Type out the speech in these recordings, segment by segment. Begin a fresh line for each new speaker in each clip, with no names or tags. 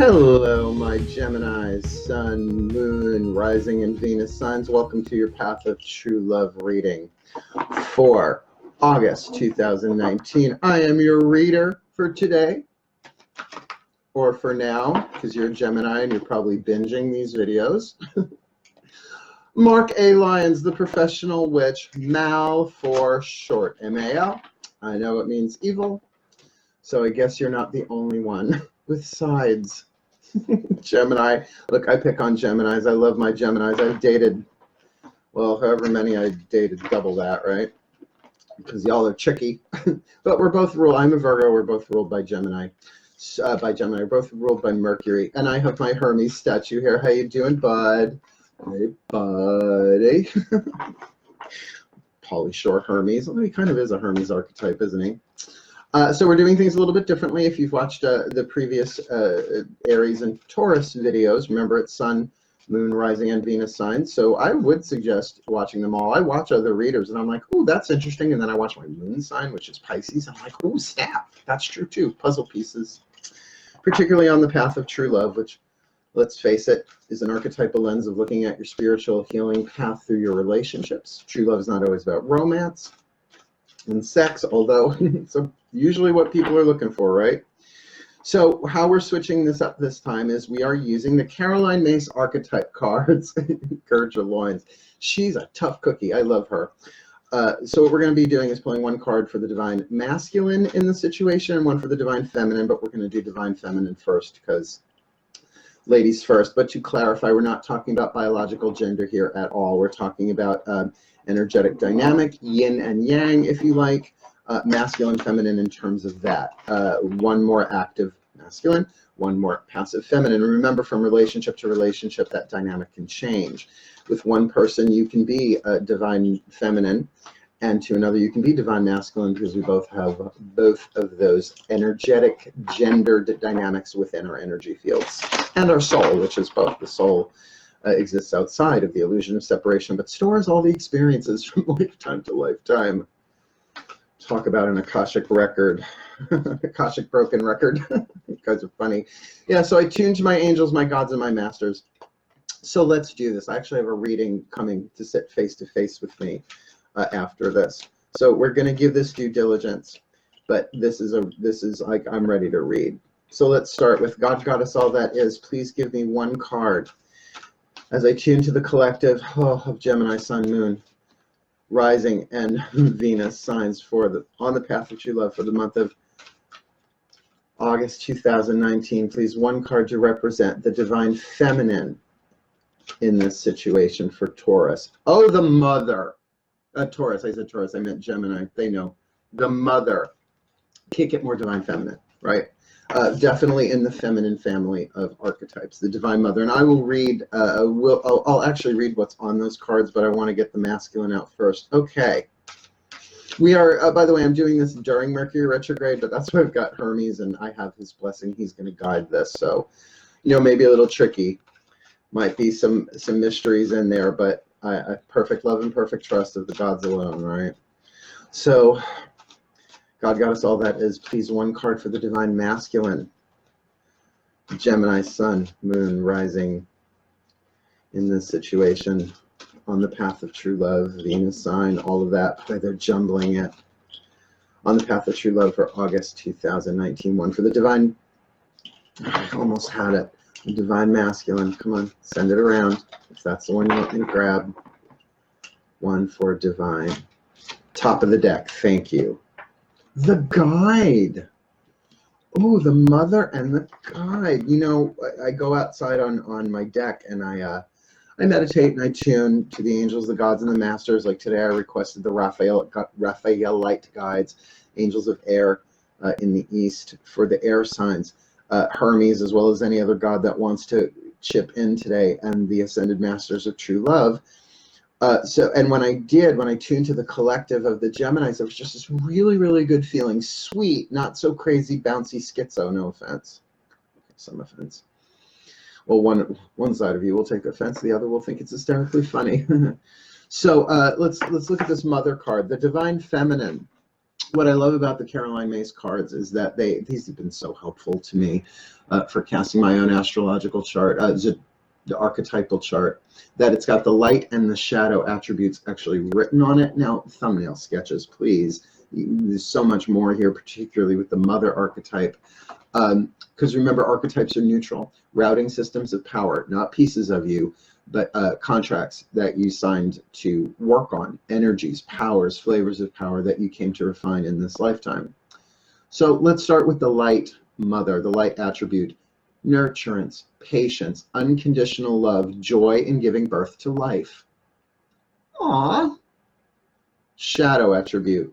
Hello, my Gemini Sun, Moon, Rising, and Venus signs. Welcome to your Path of True Love reading for August 2019. I am your reader for today, or for now, because you're a Gemini and you're probably binging these videos. Mark A. Lyons, the professional witch, Mal for short, M-A-L. I know it means evil, so I guess you're not the only one with sides. Gemini. Look, I pick on Geminis. I love my Geminis. I've dated, well, however many I dated, double that, right? Because y'all are tricky. But we're both ruled, I'm a Virgo, we're both ruled by Gemini. We're both ruled by Mercury. And I have my Hermes statue here. How you doing, bud? Hey, buddy. Pauly Shore Hermes. Well, he kind of is a Hermes archetype, isn't he? So we're doing things a little bit differently. If you've watched the previous Aries and Taurus videos, remember it's Sun, Moon, Rising, and Venus signs. So I would suggest watching them all. I watch other readers, and I'm like, oh, that's interesting. And then I watch my Moon sign, which is Pisces. I'm like, oh, snap. That's true, too. Puzzle pieces, particularly on the path of true love, which, let's face it, is an archetypal lens of looking at your spiritual healing path through your relationships. True love is not always about romance and sex, although it's usually what people are looking for, right? So how we're switching this up this time is we are using the Caroline Myss archetype cards. Gertrude Lyons. She's a tough cookie. I love her. So what we're going to be doing is pulling one card for the divine masculine in the situation and one for the divine feminine, but we're going to do divine feminine first because ladies first. But to clarify, we're not talking about biological gender here at all. We're talking about energetic dynamic, yin and yang, if you like, masculine, feminine in terms of that. One more active masculine, one more passive feminine. And remember, from relationship to relationship, that dynamic can change. With one person, you can be divine feminine, and to another, you can be divine masculine, because we both have both of those energetic gendered dynamics within our energy fields. And our soul, which is both. The soul exists outside of the illusion of separation, but stores all the experiences from lifetime to lifetime. Talk about an Akashic record, Akashic broken record. You guys are funny. Yeah, so I tuned my angels, my gods, and my masters. So let's do this. I actually have a reading coming to sit face to face with me after this. So we're going to give this due diligence, but this is like I'm ready to read. So let's start with God, Goddess, all that is. Please give me one card as I tune to the collective of Gemini, Sun, Moon, Rising, and Venus signs for on the path of true love for the month of August 2019. Please, one card to represent the divine feminine in this situation for Taurus. Oh, the mother. Taurus. I said Taurus. I meant Gemini. They know. The mother. Can't get more divine feminine, right? Definitely in the feminine family of archetypes, the divine mother. And I will read, I'll actually read what's on those cards, but I want to get the masculine out first. Okay. We are, by the way, I'm doing this during Mercury retrograde, but that's why I've got Hermes, and I have his blessing. He's going to guide this. So, you know, maybe a little tricky. Might be some mysteries in there, but perfect love and perfect trust of the gods alone, right? So, God, Goddess, all that is. Please, one card for the divine masculine. Gemini, Sun, Moon, Rising in this situation. On the path of true love, Venus sign, all of that. Boy, they're jumbling it. On the path of true love for August 2019. One for the divine. I almost had it. The divine masculine. Come on, send it around. If that's the one you want me to grab. One for divine. Top of the deck. Thank you. The guide. Oh, the mother and the guide. You know, I go outside on my deck and I meditate and I tune to the angels, the gods, and the masters. Like today, I requested the Raphaelite guides, angels of air in the east for the air signs. Hermes, as well as any other god that wants to chip in today, and the ascended masters of true love. And when I tuned to the collective of the Geminis, it was just this really, really good feeling. Sweet, not so crazy, bouncy schizo, no offense. Some offense. Well, one side of you will take offense, the other will think it's hysterically funny. So let's look at this mother card, the divine feminine. What I love about the Caroline Myss cards is that these have been so helpful to me for casting my own astrological chart, the archetypal chart, that it's got the light and the shadow attributes actually written on it. Now, thumbnail sketches, please. There's so much more here, particularly with the mother archetype. Because remember, archetypes are neutral, routing systems of power, not pieces of you, but contracts that you signed to work on, energies, powers, flavors of power that you came to refine in this lifetime. So let's start with the light mother, the light attribute: nurturance, patience, unconditional love, joy in giving birth to life. Aww. Shadow attribute: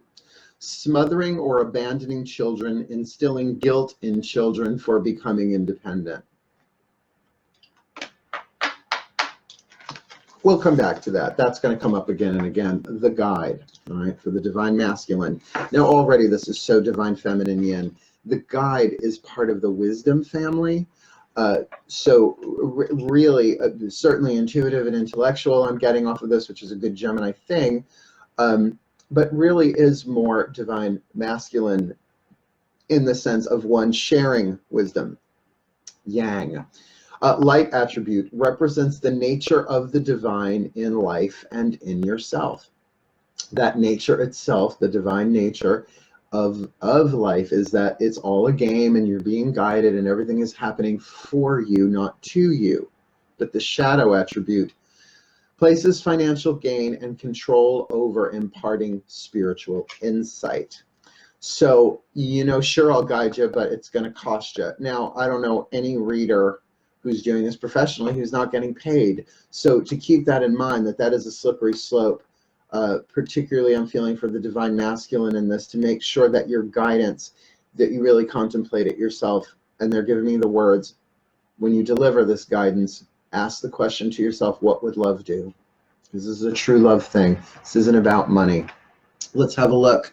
smothering or abandoning children, instilling guilt in children for becoming independent. We'll come back to that. That's going to come up again and again. The guide, all right, for the divine masculine. Now, already this is so divine feminine yin. The guide is part of the wisdom family. Really, certainly intuitive and intellectual, I'm getting off of this, which is a good Gemini thing, but really is more divine masculine in the sense of one sharing wisdom. Yang. Light attribute represents the nature of the divine in life and in yourself. That nature itself, the divine nature of life, is that it's all a game and you're being guided and everything is happening for you, not to you. But the shadow attribute places financial gain and control over imparting spiritual insight. So, sure, I'll guide you, but it's going to cost you. Now, I don't know any reader who's doing this professionally who's not getting paid. So to keep that in mind, that is a slippery slope. Particularly I'm feeling for the divine masculine in this, to make sure that your guidance, that you really contemplate it yourself. And they're giving me the words: when you deliver this guidance, ask the question to yourself, what would love do? Because this is a true love thing. This isn't about money. Let's have a look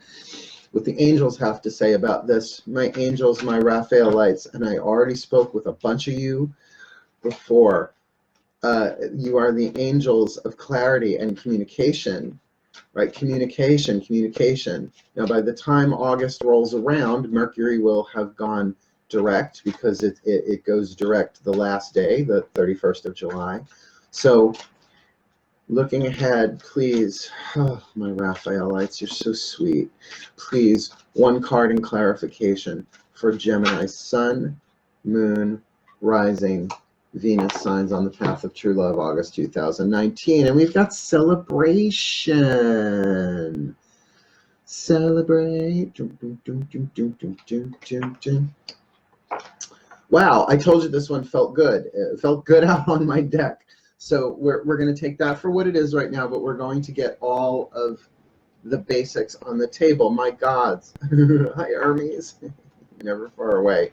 what the angels have to say about this. My angels, my Raphaelites, and I already spoke with a bunch of you before. You are the angels of clarity and communication, right? Communication. Now, by the time August rolls around, Mercury will have gone direct, because it goes direct the last day, the 31st of July. So looking ahead, please, oh, my Raphaelites, you're so sweet. Please, one card in clarification for Gemini Sun, Moon, Rising, Venus signs on the path of true love, August 2019. And we've got celebration. Celebrate. Wow, I told you this one felt good. It felt good out on my deck. So we're going to take that for what it is right now, but we're going to get all of the basics on the table. My gods. Hi, Hermes. Never far away.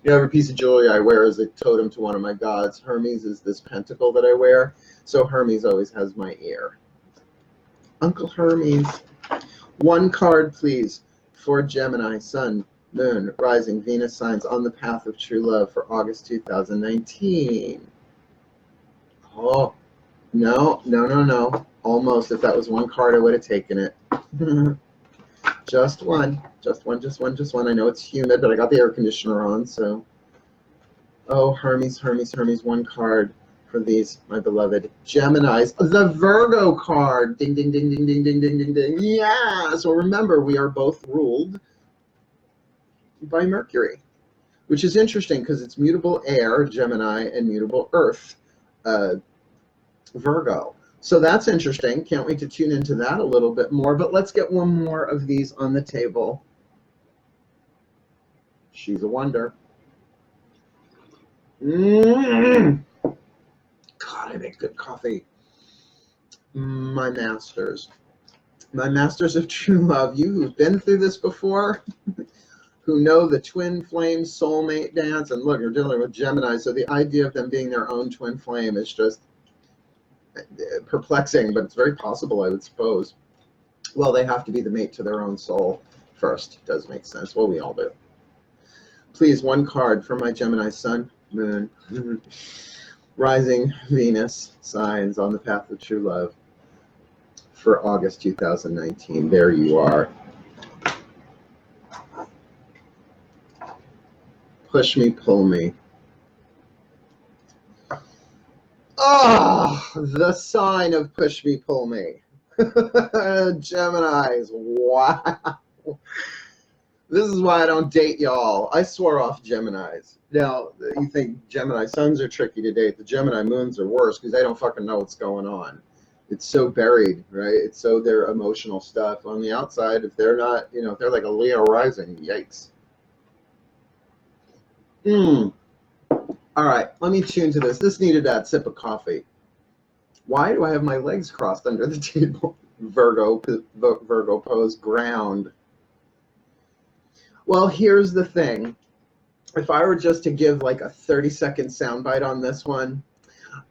Every piece of jewelry I wear is a totem to one of my gods. Hermes is this pentacle that I wear, so Hermes always has my ear. Uncle Hermes. One card, please, for Gemini, Sun, Moon, Rising, Venus signs on the path of true love for August 2019. Oh, no. Almost. If that was one card, I would have taken it. Just one. I know it's humid, but I got the air conditioner on, so. Oh, Hermes, one card for these, my beloved Geminis. The Virgo card. Ding, ding, ding, ding, ding, ding, ding, ding, ding. Yeah. So remember, we are both ruled by Mercury, which is interesting because it's mutable air, Gemini, and mutable earth, Virgo. So that's interesting. Can't wait to tune into that a little bit more. But let's get one more of these on the table. She's a wonder. God, I make good coffee. My masters of true love, you who've been through this before, who know the twin flame soulmate dance. And look, you're dealing with Gemini, so the idea of them being their own twin flame is just perplexing, but it's very possible, I would suppose. Well, they have to be the mate to their own soul first. It does make sense. Well, we all do. Please, one card for my Gemini Sun, Moon, Rising, Venus signs on the path of true love for August 2019. There you are. push me, pull me. Oh, the sign of push me, pull me. Geminis, wow. This is why I don't date y'all. I swore off Geminis. Now, you think Gemini suns are tricky to date. The Gemini moons are worse because they don't fucking know what's going on. It's so buried, right? It's so their emotional stuff. On the outside, if they're not, if they're like a Leo rising, yikes. All right, let me tune to this. This needed that sip of coffee. Why do I have my legs crossed under the table? Virgo pose, ground. Well, here's the thing. If I were just to give like a 30-second soundbite on this one,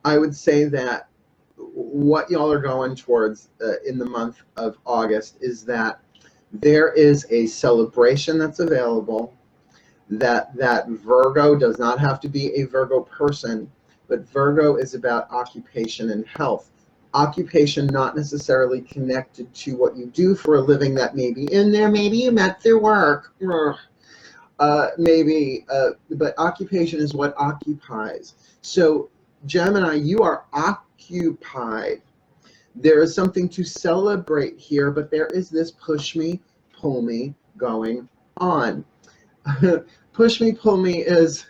I would say that what y'all are going towards in the month of August is that there is a celebration that's available, that Virgo does not have to be a Virgo person, but Virgo is about occupation and health. Occupation not necessarily connected to what you do for a living that may be in there. Maybe you met through work. Maybe, but occupation is what occupies. So Gemini, you are occupied. There is something to celebrate here, but there is this push me, pull me going on. Push me, pull me is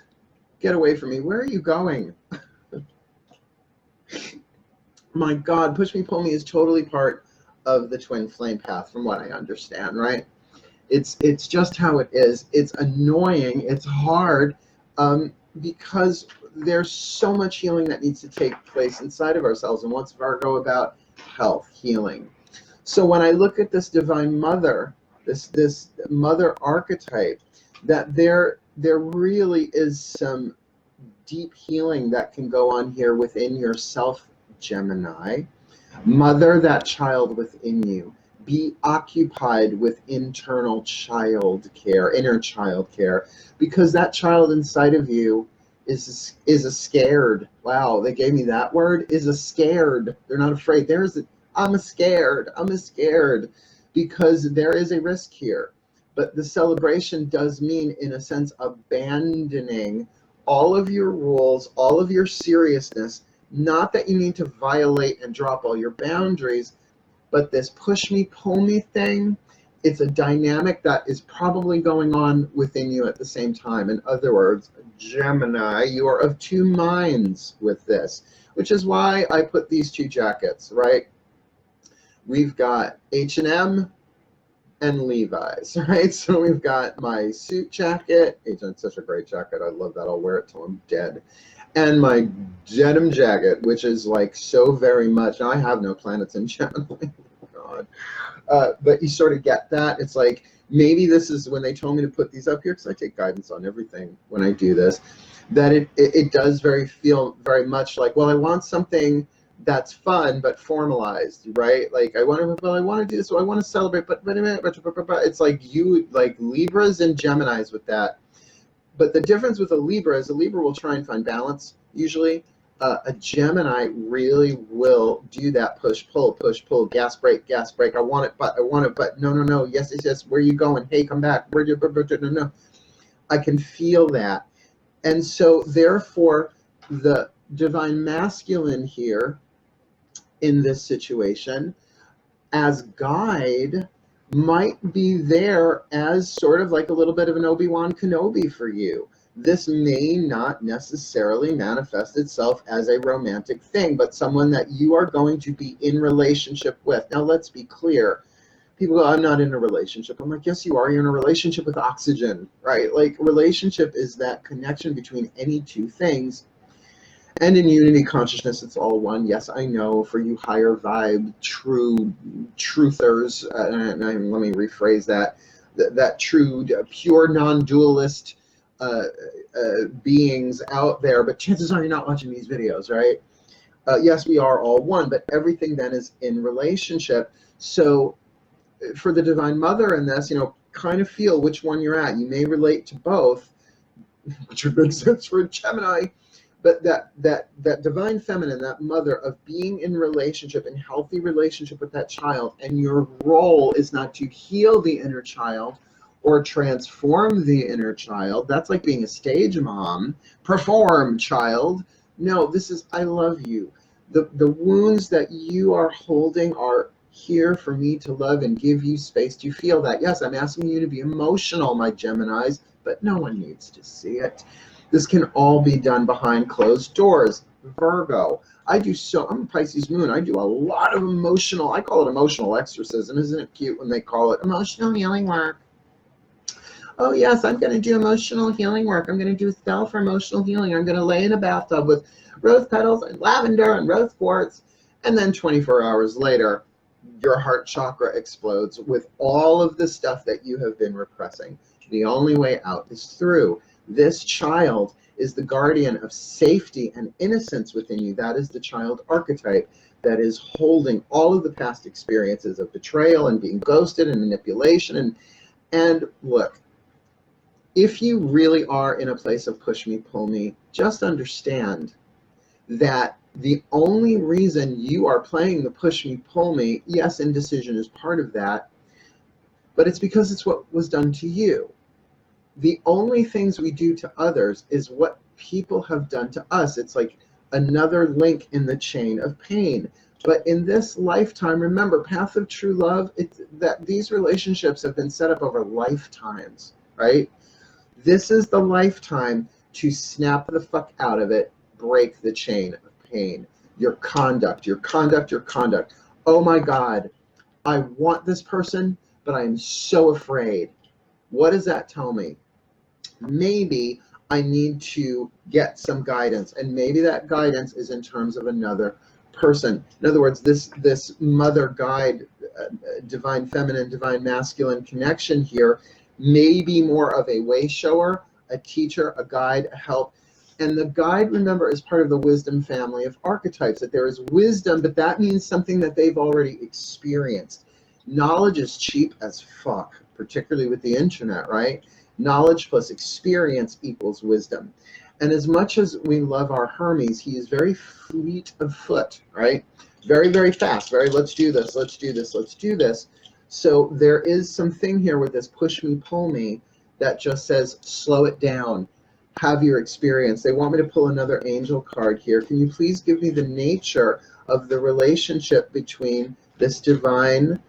get away from me. Where are you going? My God, push me, pull me is totally part of the twin flame path from what I understand, right? It's just how it is. It's annoying. It's hard because there's so much healing that needs to take place inside of ourselves. And what's Virgo about? Health, healing. So when I look at this divine mother, this mother archetype, that there really is some deep healing that can go on here within yourself, Gemini. Mother that child within you. Be occupied with internal child care, inner child care, because that child inside of you is a scared. Wow, they gave me that word. Is a scared. They're not afraid. I'm a scared. Because there is a risk here. But the celebration does mean, in a sense, abandoning all of your rules, all of your seriousness. Not that you need to violate and drop all your boundaries, but this push me, pull me thing, it's a dynamic that is probably going on within you at the same time. In other words, Gemini, you are of two minds with this, which is why I put these two jackets, right? We've got H&M and Levi's, right? So we've got my suit jacket. H&M's such a great jacket. I love that. I'll wear it till I'm dead. And my denim jacket, which is like so very much, I have no planets in Gemini, God. But you sort of get that. It's like, maybe this is when they told me to put these up here, because I take guidance on everything when I do this, that it does feel very much like, well, I want something that's fun but formalized, right? Like I want to do this, so I want to celebrate, but it's like you, like Libras and Geminis with that. But the difference with a Libra is a Libra will try and find balance usually. A Gemini really will do that push pull, gas brake. I want it, but no. Yes. Where are you going? Hey, come back. Where do you? No. I can feel that, and so therefore the divine masculine here in this situation as guide might be there as sort of like a little bit of an Obi-Wan Kenobi for you. This may not necessarily manifest itself as a romantic thing, but someone that you are going to be in relationship with. Now, let's be clear. People go, I'm not in a relationship. I'm like, yes, you are. You're in a relationship with oxygen, right? Like, relationship is that connection between any two things. And in unity consciousness, it's all one. Yes, I know for you higher vibe, true truthers, and let me rephrase that true, pure, non-dualist beings out there, but chances are you're not watching these videos, right? Yes, we are all one, but everything then is in relationship. So for the Divine Mother in this, kind of feel which one you're at. You may relate to both, which would make sense for Gemini. But that divine feminine, that mother of being in relationship, in healthy relationship with that child, and your role is not to heal the inner child or transform the inner child. That's like being a stage mom. Perform, child. No, this is, I love you. The wounds that you are holding are here for me to love and give you space. Do you feel that? Yes, I'm asking you to be emotional, my Geminis, but no one needs to see it. This can all be done behind closed doors. Virgo. I'm a Pisces moon. I do a lot of emotional, I call it emotional exorcism. Isn't it cute when they call it emotional healing work? Oh yes, I'm going to do emotional healing work. I'm going to do spell for emotional healing. I'm going to lay in a bathtub with rose petals and lavender and rose quartz. And then 24 hours later, your heart chakra explodes with all of the stuff that you have been repressing. The only way out is through. This child is the guardian of safety and innocence within you. That is the child archetype that is holding all of the past experiences of betrayal and being ghosted and manipulation. And look, if you really are in a place of push me, pull me, just understand that the only reason you are playing the push me, pull me, yes, indecision is part of that, but it's because it's what was done to you. The only things we do to others is what people have done to us. It's like another link in the chain of pain. But in this lifetime, remember, path of true love, it's that these relationships have been set up over lifetimes, right? This is the lifetime to snap the fuck out of it, break the chain of pain. Your conduct, your conduct, your conduct. Oh my God, I want this person, but I am so afraid. What does that tell me? Maybe I need to get some guidance, and maybe that guidance is in terms of another person. In other words, this mother guide, divine feminine, divine masculine connection here may be more of a way shower, a teacher, a guide, a help. And the guide, remember, is part of the wisdom family of archetypes, that there is wisdom, but that means something that they've already experienced. Knowledge is cheap as fuck, particularly with the internet, right? Knowledge plus experience equals wisdom. And as much as we love our Hermes, he is very fleet of foot, right? Very, very fast, very, let's do this, let's do this, let's do this. So there is something here with this push me, pull me that just says, slow it down, have your experience. They want me to pull another angel card here. Can you please give me the nature of the relationship between this divine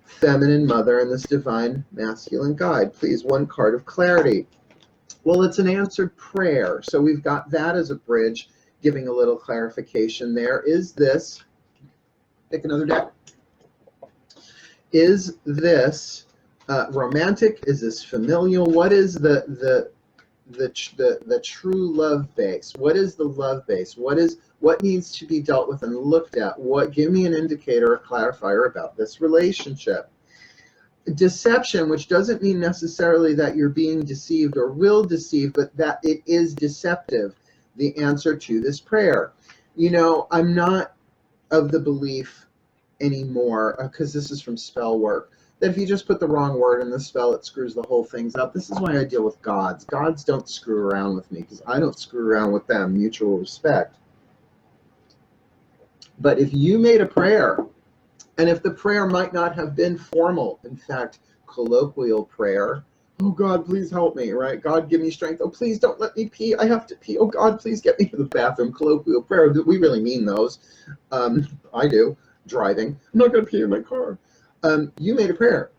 feminine mother and this divine masculine guide? Please, one card of clarity. Well, it's an answered prayer. So we've got that as a bridge, giving a little clarification there. Is this, pick another deck. Is this romantic? Is this familial? What is the true love base? What is the love base? What needs to be dealt with and looked at? Give me an indicator, a clarifier about this relationship. Deception, which doesn't mean necessarily that you're being deceived or will deceive, but that it is deceptive. The answer to this prayer. You know, I'm not of the belief anymore, because this is from spell work, that if you just put the wrong word in the spell, it screws the whole things up. This is why I deal with gods. Gods don't screw around with me, because I don't screw around with them. Mutual respect. But if you made a prayer, and if the prayer might not have been formal, in fact, colloquial prayer, oh God, please help me, right? God, give me strength. Oh, please don't let me pee. I have to pee. Oh God, please get me to the bathroom. Colloquial prayer. We really mean those. I do. Driving. I'm not going to pee in my car. You made a prayer.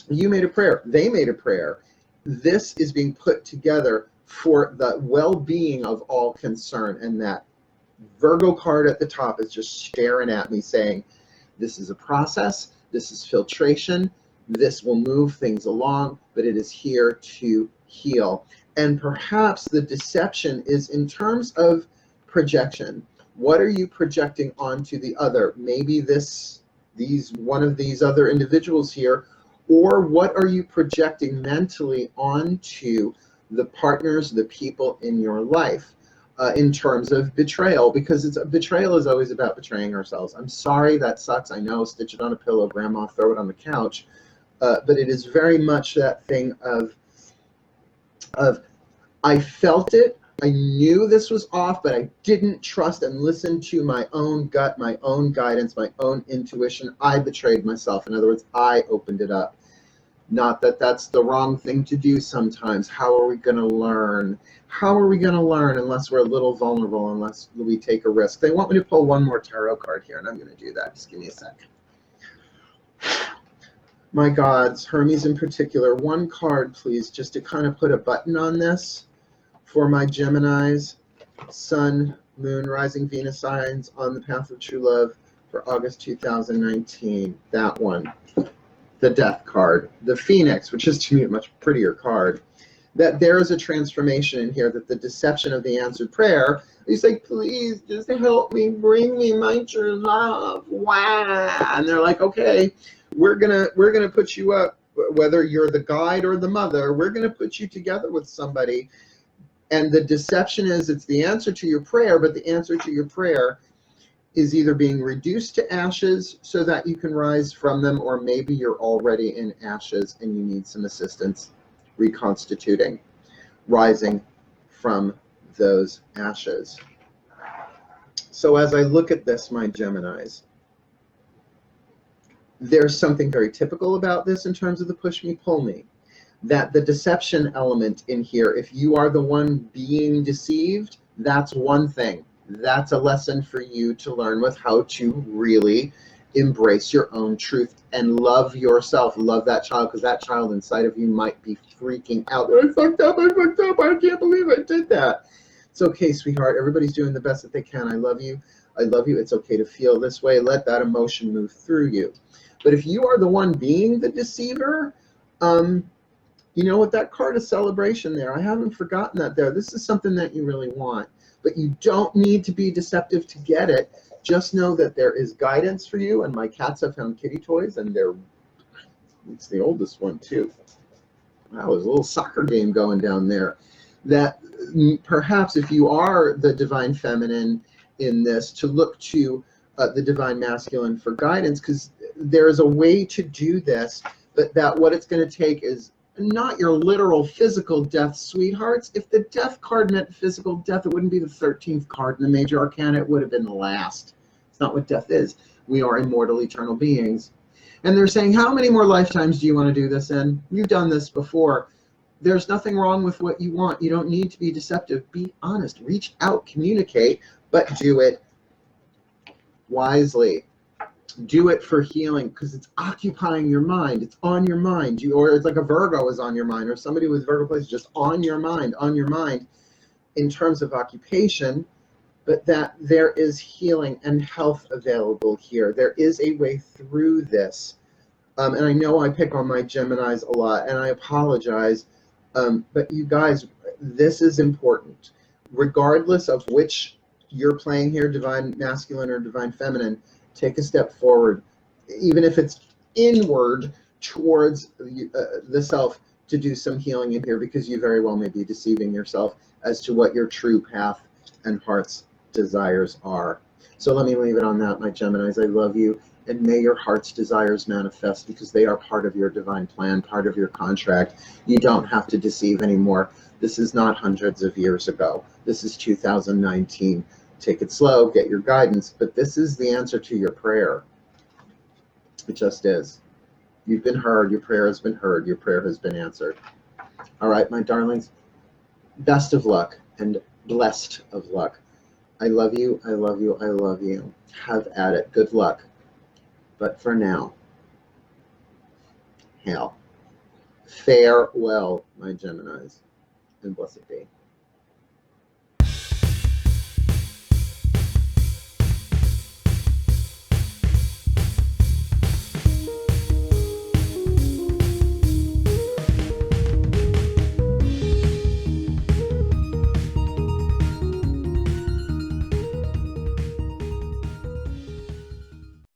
You made a prayer. They made a prayer. This is being put together for the well-being of all concerned. And that Virgo card at the top is just staring at me saying, this is a process. This is filtration. This will move things along, but it is here to heal. And perhaps the deception is in terms of projection. What are you projecting onto the other? Maybe one of these other individuals here, or what are you projecting mentally onto the partners, the people in your life, in terms of betrayal? Because betrayal is always about betraying ourselves. I'm sorry, that sucks. I know, stitch it on a pillow, grandma, throw it on the couch. But it is very much that thing of I felt it. I knew this was off, but I didn't trust and listen to my own gut, my own guidance, my own intuition. I betrayed myself. In other words, I opened it up. Not that that's the wrong thing to do sometimes. How are we going to learn? How are we going to learn unless we're a little vulnerable, unless we take a risk? They want me to pull one more tarot card here, and I'm going to do that. Just give me a sec. My gods, Hermes in particular, one card, please, just to kind of put a button on this for my Geminis, Sun, Moon, Rising, Venus signs on the path of true love for August 2019. That one. The Death card. The Phoenix, which is to me a much prettier card. That there is a transformation in here, that the deception of the answered prayer, he's like, please just help me, bring me my true love. Wow. And they're like, okay, we're gonna put you up, whether you're the guide or the mother, we're gonna put you together with somebody. And the deception is it's the answer to your prayer, but the answer to your prayer is either being reduced to ashes so that you can rise from them, or maybe you're already in ashes and you need some assistance reconstituting, rising from those ashes. So as I look at this, my Geminis, there's something very typical about this in terms of the push me, pull me. That the deception element in here, if you are the one being deceived, that's one thing. That's a lesson for you to learn with how to really embrace your own truth and love yourself. Love that child, because that child inside of you might be freaking out. I fucked up, I can't believe I did that. It's okay, sweetheart. Everybody's doing the best that they can. I love you. I love you. It's okay to feel this way. Let that emotion move through you. But if you are the one being the deceiver, you know what, that card is celebration there. I haven't forgotten that there. This is something that you really want. But you don't need to be deceptive to get it. Just know that there is guidance for you. And my cats have found kitty toys, and it's the oldest one too. Wow, there's a little soccer game going down there. That perhaps if you are the divine feminine in this, to look to the divine masculine for guidance, because there is a way to do this, but that what it's going to take is not your literal physical death, sweethearts. If the death card meant physical death, it wouldn't be the 13th card in the major arcana. It would have been the last. It's not what death is. We are immortal, eternal beings. And they're saying, how many more lifetimes do you want to do this in? You've done this before. There's nothing wrong with what you want. You don't need to be deceptive. Be honest. Reach out, communicate, but do it wisely. Do it for healing, because it's occupying your mind. It's on your mind. Or it's like a Virgo is on your mind, or somebody with Virgo place just on your mind in terms of occupation, but that there is healing and health available here. There is a way through this. And I know I pick on my Geminis a lot, and I apologize, but you guys, this is important. Regardless of which you're playing here, divine masculine or divine feminine, take a step forward, even if it's inward towards the self, to do some healing in here, because you very well may be deceiving yourself as to what your true path and heart's desires are. So let me leave it on that, my Geminis. I love you, and may your heart's desires manifest, because they are part of your divine plan, part of your contract. You don't have to deceive anymore. This is not hundreds of years ago. This is 2019. Take it slow, get your guidance, but this is the answer to your prayer. It just is. You've been heard, your prayer has been heard, your prayer has been answered. All right, my darlings, best of luck and blessed of luck. I love you, I love you, I love you. Have at it. Good luck. But for now, hail. Farewell, my Geminis, and blessed be.